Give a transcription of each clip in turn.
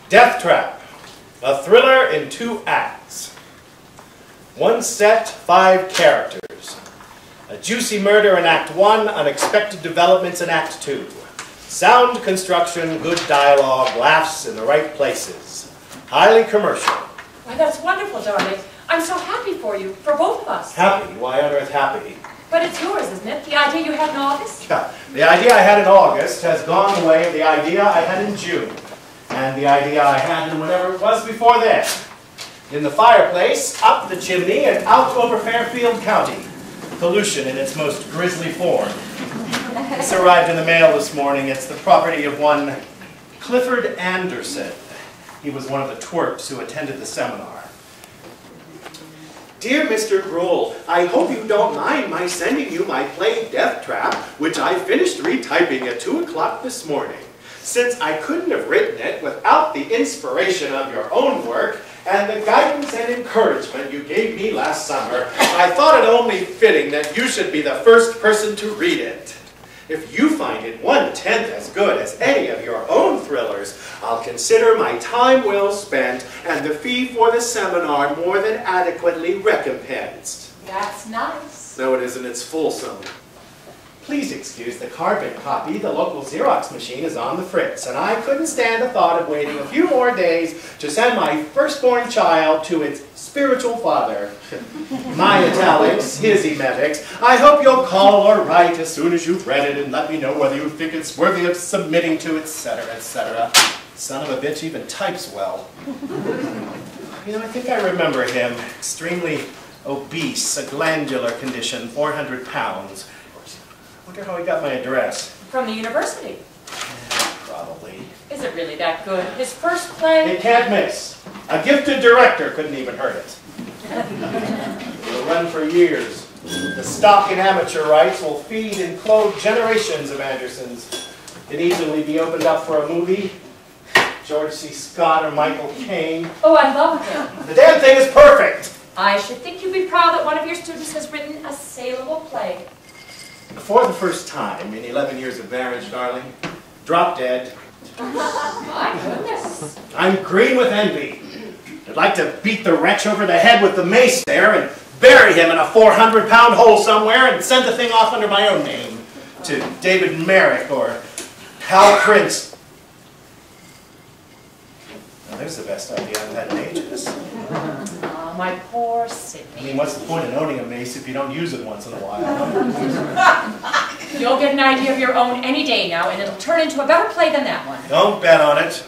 Deathtrap, a thriller in 2 acts. 1 set, 5 characters. A juicy murder in Act 1, unexpected developments in Act 2. Sound construction, good dialogue, laughs in the right places. Highly commercial. Why, that's wonderful, darling. I'm so happy for you, for both of us. Happy? Why on earth happy? But it's yours, isn't it? The idea you had in August? Yeah. The idea I had in August has gone the way of the idea I had in June. And the idea I had in whatever it was before then. In the fireplace, up the chimney, and out over Fairfield County. Pollution in its most grisly form. This arrived in the mail this morning. It's the property of one Clifford Anderson. He was one of the twerps who attended the seminar. Dear Mr. Grohl, I hope you don't mind my sending you my play Deathtrap, which I finished retyping at 2 o'clock this morning. Since I couldn't have written it without the inspiration of your own work and the guidance and encouragement you gave me last summer, I thought it only fitting that you should be the first person to read it. If you find it 1/10 as good as any of your own thrillers, I'll consider my time well spent and the fee for the seminar more than adequately recompensed. That's nice. No, it isn't. It's fulsome. Please excuse the carbon copy. The local Xerox machine is on the fritz, and I couldn't stand the thought of waiting a few more days to send my firstborn child to its spiritual father. My italics, his emetics. I hope you'll call or write as soon as you've read it and let me know whether you think it's worthy of submitting to, etc., etc. Son of a bitch even types well. You know, I think I remember him. Extremely obese, a glandular condition, 400 pounds. I wonder how he got my address. From the university. Probably. Is it really that good? His first play? It can't miss. A gifted director couldn't even hurt it. It'll run for years. The stock in amateur rights will feed and clothe generations of Andersons. It'd easily be opened up for a movie. George C. Scott or Michael Caine. Oh, I love him. The damn thing is perfect! I should think you'd be proud that one of your students has written a saleable play. For the first time in 11 years of marriage, darling, drop dead. My goodness. I'm green with envy. I'd like to beat the wretch over the head with the mace there and bury him in a 400-pound hole somewhere and send the thing off under my own name to David Merrick or Hal Prince. Now, there's the best idea I've had in ages. Oh, my poor Sidney. I mean, what's the point in owning a mace if you don't use it once in a while? You'll get an idea of your own any day now, and it'll turn into a better play than that one. Don't bet on it.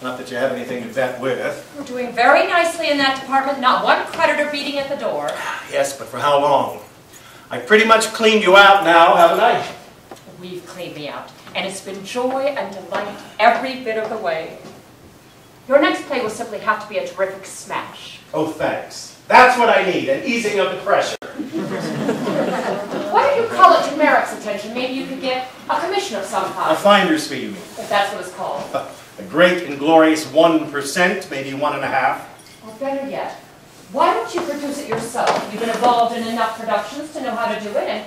Not that you have anything to bet with. We're doing very nicely in that department. Not one creditor beating at the door. Yes, but for how long? I've pretty much cleaned you out now, haven't I? We've cleaned me out, and it's been joy and delight every bit of the way. Your next play will simply have to be a terrific smash. Oh, thanks. That's what I need, an easing of the pressure. Why don't you call it to Merrick's attention? Maybe you could get a commission of some kind. A finder's fee, you mean? If that's what it's called. A great and glorious 1%, maybe 1.5%. Or better yet, why don't you produce it yourself? You've been involved in enough productions to know how to do it, and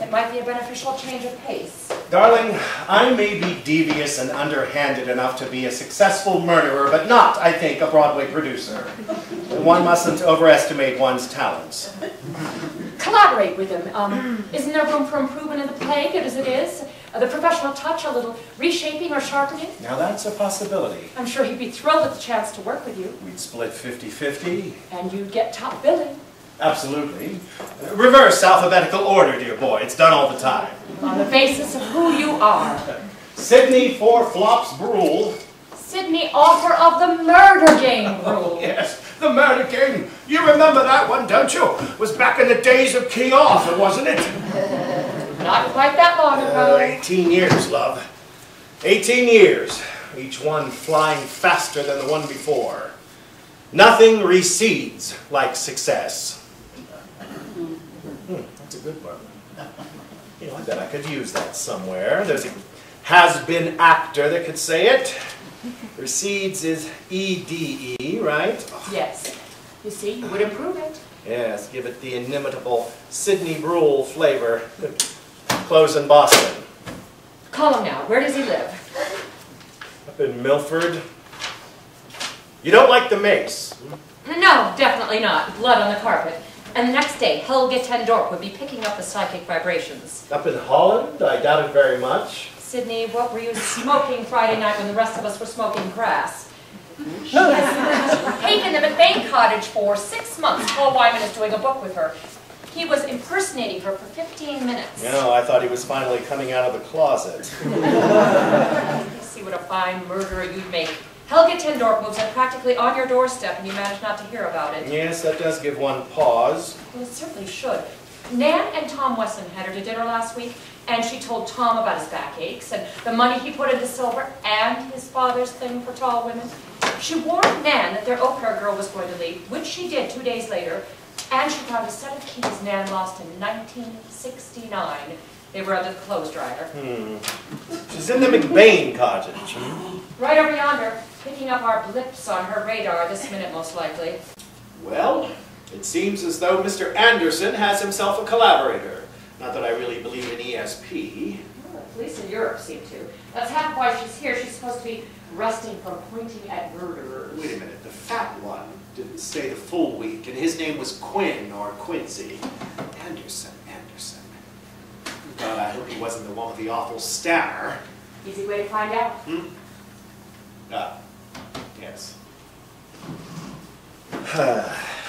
it might be a beneficial change of pace. Darling, I may be devious and underhanded enough to be a successful murderer, but not, I think, a Broadway producer. One mustn't overestimate one's talents. Collaborate with him. Isn't there room for improvement in the play, good as it is? The professional touch, a little reshaping or sharpening? Now that's a possibility. I'm sure he'd be thrilled with the chance to work with you. We'd split 50-50. And you'd get top billing. Absolutely. Reverse alphabetical order, dear boy. It's done all the time. On the basis of who you are. Sidney Four Flops Brule. Sidney, author of the Murder Game Rule. Yes, the Murder Game. You remember that one, don't you? It was back in the days of King Arthur, wasn't it? Not quite that long ago. 18 years, love. 18 years. Each one flying faster than the one before. Nothing recedes like success. That's a good one. You know, I bet I could use that somewhere. There's a has-been actor that could say it. Recedes is E-D-E, right? Yes. You see, you would improve it. Yes, give it the inimitable Sidney Brule flavor. Close in Boston. Call him now. Where does he live? Up in Milford. You don't like the mace? No, definitely not. Blood on the carpet. And the next day, Helge ten Dorp would be picking up the psychic vibrations. Up in Holland? I doubt it very much. Sydney, what were you smoking Friday night when the rest of us were smoking grass? She has taken them at Bain Cottage for 6 months. Paul Wyman is doing a book with her. He was impersonating her for 15 minutes. No, I thought he was finally coming out of the closet. See what a fine murderer you'd make. Helge ten Dorp moves in practically on your doorstep and you manage not to hear about it. Yes, that does give one pause. Well, it certainly should. Nan and Tom Wesson had her to dinner last week, and she told Tom about his backaches and the money he put into silver and his father's thing for tall women. She warned Nan that their au pair girl was going to leave, which she did 2 days later, and she found a set of keys Nan lost in 1969. They were under the clothes dryer. She's in the McBain cottage. Right over yonder, picking up our blips on her radar this minute, most likely. Well, it seems as though Mr. Anderson has himself a collaborator. Not that I really believe in ESP. Well, the police in Europe seem to. That's half why she's here. She's supposed to be resting from pointing at murderers. Wait a minute, the fat one didn't stay the full week, and his name was Quinn or Quincy. Anderson. God, I hope he wasn't the one with the awful stammer. Easy way to find out. Yes.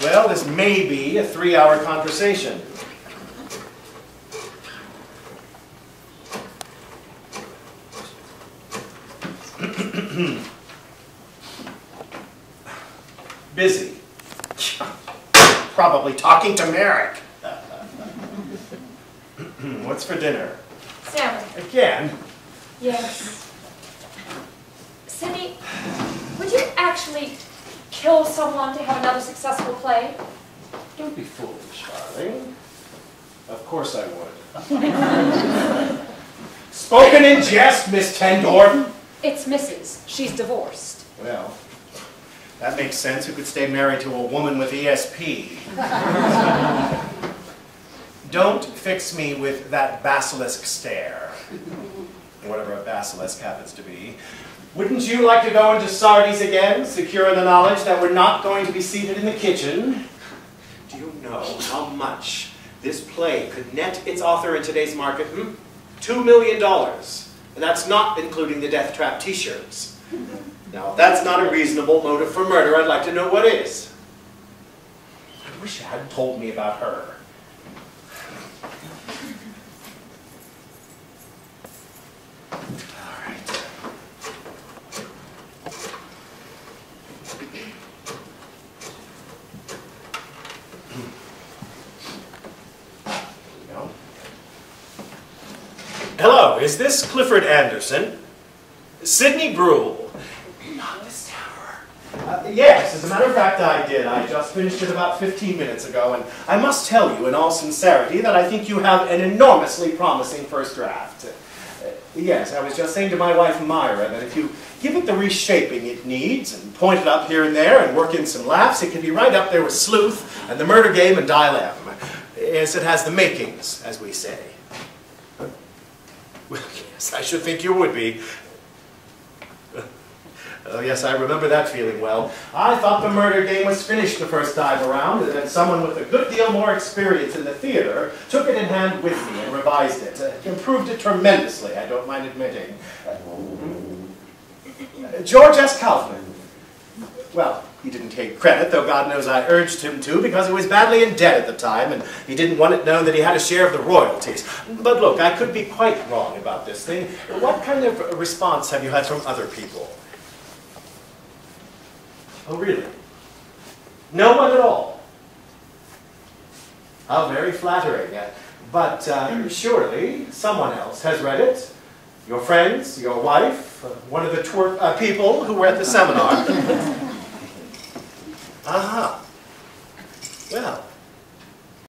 Well, this may be a 3-hour conversation. Busy. Probably talking to Merrick. What's for dinner? Salmon. Again? Yes. Sydney, would you actually kill someone to have another successful play? Don't be foolish, darling. Of course I would. Spoken in jest, Miss ten Dorp. It's Mrs. She's divorced. Well, that makes sense. Who could stay married to a woman with ESP? Don't fix me with that basilisk stare. Whatever a basilisk happens to be. Wouldn't you like to go into Sardi's again, secure in the knowledge that we're not going to be seated in the kitchen? Do you know how much this play could net its author in today's market? $2 million. And that's not including the Deathtrap t-shirts. Now, if that's not a reasonable motive for murder, I'd like to know what is. I wish you hadn't told me about her. Hello, is this Clifford Anderson? Sydney Brule. Not this tower. Yes, as a matter of fact, I did. I just finished it about 15 minutes ago, and I must tell you in all sincerity that I think you have an enormously promising first draft. Yes, I was just saying to my wife Myra that if you give it the reshaping it needs and point it up here and there and work in some laughs, it can be right up there with Sleuth and The Murder Game and Dial M. Yes, it has the makings, as we say. Well, yes, I should think you would be. Oh, yes, I remember that feeling well. I thought The Murder Game was finished the first time around, and then someone with a good deal more experience in the theater took it in hand with me and revised it. Improved it tremendously, I don't mind admitting. George S. Kaufman. Well, he didn't take credit, though God knows I urged him to, because he was badly in debt at the time, and he didn't want it known that he had a share of the royalties. But look, I could be quite wrong about this thing. What kind of response have you had from other people? Oh, really? No one at all? How very flattering. But surely someone else has read it. Your friends, your wife, one of the people who were at the seminar. Aha.